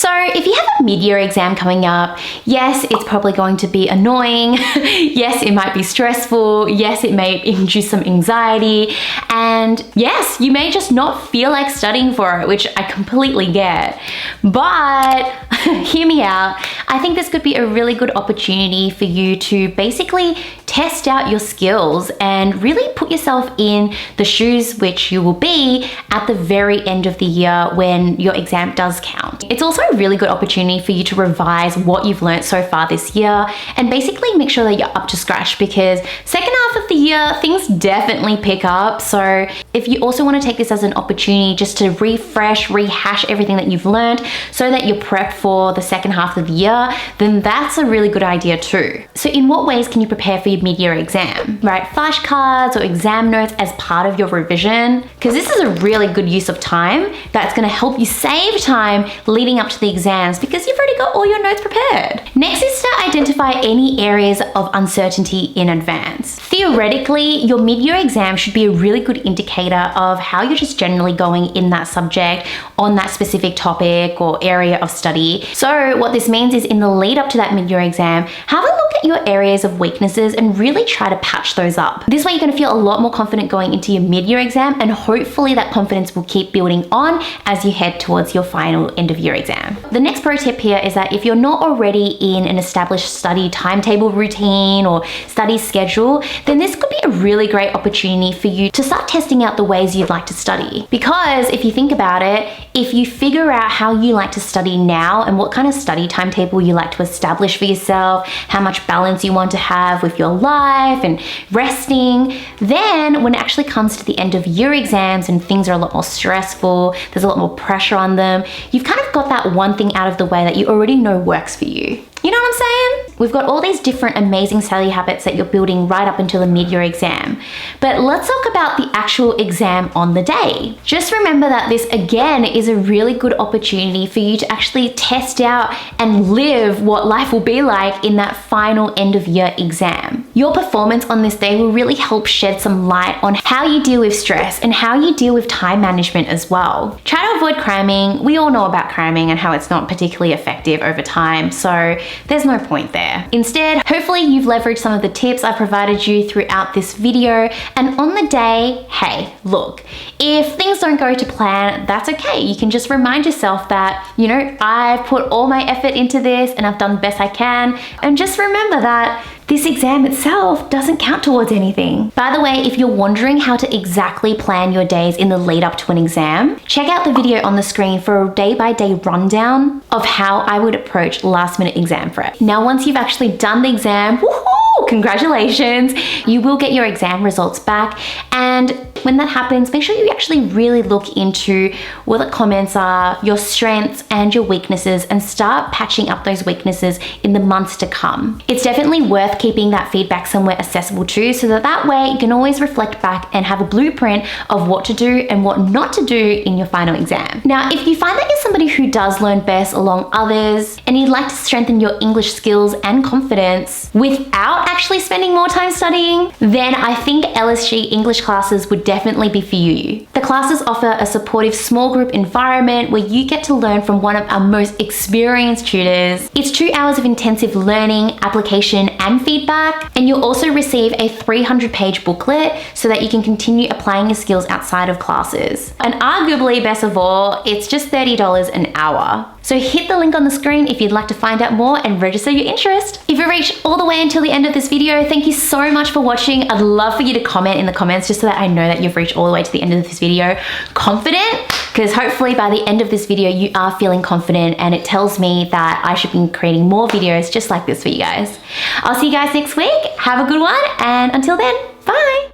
So if you have a mid-year exam coming up, yes, it's probably going to be annoying. Yes, it might be stressful. Yes, it may induce some anxiety. And yes, you may just not feel like studying for it, which I completely get. But hear me out. I think this could be a really good opportunity for you to basically test out your skills and really put yourself in the shoes which you will be at the very end of the year when your exam does count. It's also a really good opportunity for you to revise what you've learned so far this year and basically make sure that you're up to scratch, because second half of the year, things definitely pick up. So if you also want to take this as an opportunity just to rehash everything that you've learned so that you're prepped for the second half of the year, then that's a really good idea too. So in what ways can you prepare for your mid-year exam? Write flashcards or exam notes as part of your revision, because this is a really good use of time that's going to help you save time leading up to the exams because you've already got all your notes prepared. Next is to identify any areas of uncertainty in advance. Theoretically, your mid-year exam should be a really good indicator of how you're just generally going in that subject on that specific topic or area of study. So what this means is in the lead up to that mid-year exam, have a look at your areas of weaknesses and really try to patch those up. This way you're going to feel a lot more confident going into your mid-year exam, and hopefully that confidence will keep building on as you head towards your final end of year exam. The next pro tip here is that if you're not already in an established study timetable routine or study schedule, then this could be a really great opportunity for you to start testing out the ways you'd like to study. Because if you think about it, if you figure out how you like to study now and what kind of study timetable you like to establish for yourself, how much balance you want to have with your life and resting, then when it actually comes to the end of year exams and things are a lot more stressful, there's a lot more pressure on them, you've kind of got that one thing out of the way that you already know works for you. You know what I'm saying? We've got all these different amazing study habits that you're building right up until the mid-year exam. But let's talk about the actual exam on the day. Just remember that this again is a really good opportunity for you to actually test out and live what life will be like in that final end of year exam. Your performance on this day will really help shed some light on how you deal with stress and how you deal with time management as well. Try to avoid cramming. We all know about cramming and how it's not particularly effective over time. So there's no point there. Instead, hopefully you've leveraged some of the tips I provided you throughout this video, and on the day, hey, look, if things don't go to plan, that's okay. You can just remind yourself that, you know, I've put all my effort into this and I've done the best I can, and just remember that this exam itself doesn't count towards anything. By the way, if you're wondering how to exactly plan your days in the lead up to an exam, check out the video on the screen for a day-by-day rundown of how I would approach last-minute exam prep. Now, once you've actually done the exam, woohoo, congratulations, you will get your exam results back. And when that happens, make sure you actually really look into what the comments are, your strengths and your weaknesses, and start patching up those weaknesses in the months to come. It's definitely worth keeping that feedback somewhere accessible too, so that way you can always reflect back and have a blueprint of what to do and what not to do in your final exam. Now, if you find that you're somebody who does learn best along others and you'd like to strengthen your English skills and confidence without actually spending more time studying, then I think LSG English classes would definitely be for you. The classes offer a supportive small group environment where you get to learn from one of our most experienced tutors. It's 2 hours of intensive learning, application, and feedback, and you'll also receive a 300-page booklet so that you can continue applying your skills outside of classes. And arguably best of all, it's just $30 an hour. So hit the link on the screen if you'd like to find out more and register your interest. If you reached all the way until the end of this video, thank you so much for watching. I'd love for you to comment in the comments just so that I know that you've reached all the way to the end of this video confident, because hopefully by the end of this video you are feeling confident, and it tells me that I should be creating more videos just like this for you guys. I'll see you guys next week. Have a good one, and until then, bye.